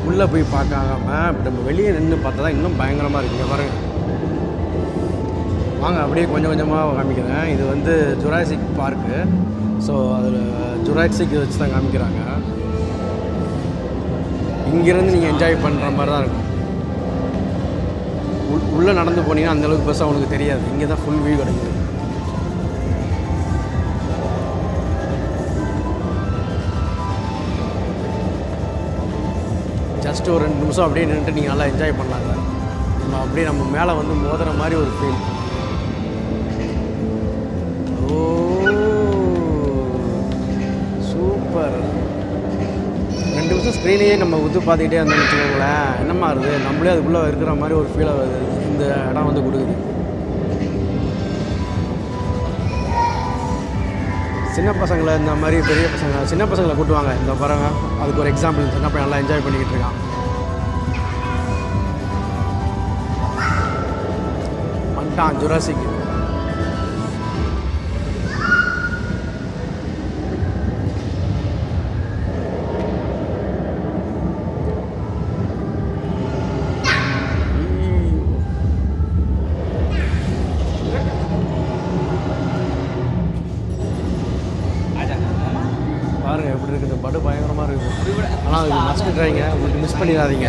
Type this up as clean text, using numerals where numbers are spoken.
உள்ளே போய் பார்க்காம நம்ம வெளியே நின்று பார்த்தா தான் இன்னும் பயங்கரமாக இருக்குங்க பாருங்க. வாங்க அப்படியே கொஞ்சம் கொஞ்சமாக காமிக்கிறேன். இது வந்து ஜுராசிக் பார்க்கு. ஸோ அதில் ஜுராசிக் வச்சு தான் காமிக்கிறாங்க. இங்கேருந்து நீங்கள் என்ஜாய் பண்ணுற மாதிரி தான் இருக்கும். உள்ளே நடந்து போனீங்கன்னா அந்தளவுக்கு பெருசாக உனக்கு தெரியாது. இங்கே தான் ஃபுல் வியூ கிடைக்குது. ஜஸ்ட் ஒரு 2 நிமிஷம் அப்படியே நின்றுட்டு நீங்கள் நல்லா என்ஜாய் பண்ணலாங்க. அப்படியே நம்ம மேலே வந்து மோதுற மாதிரி ஒரு ஃபீல். ஓ சூப்பர். 2 நிமிஷம் ஸ்க்ரீனையே நம்ம உத்து பார்த்துக்கிட்டே இருந்தோம்னு வச்சுக்கோங்களேன், என்னமா இருக்குது, நம்மளே அதுக்குள்ளே இருக்கிற மாதிரி ஒரு ஃபீலை இந்த இடம் வந்து கொடுக்குது. சின்ன பசங்களை இந்த மாதிரி பெரிய பசங்க, சின்ன பசங்களை கூட்டுவாங்க இந்த பாருங்க. அதுக்கு ஒரு எக்ஸாம்பிள். சின்ன பையன் நல்லா என்ஜாய் பண்ணிக்கிட்டு இருக்கான். வந்துட்டான் ஜுராசிக். பாருங்கள் எப்படி இருக்குது, படு பயங்கரமாக இருக்குது. ஆனால் அது மஸ்ட் ட்ரைங்க, உங்களுக்கு மிஸ் பண்ணிடாதீங்க.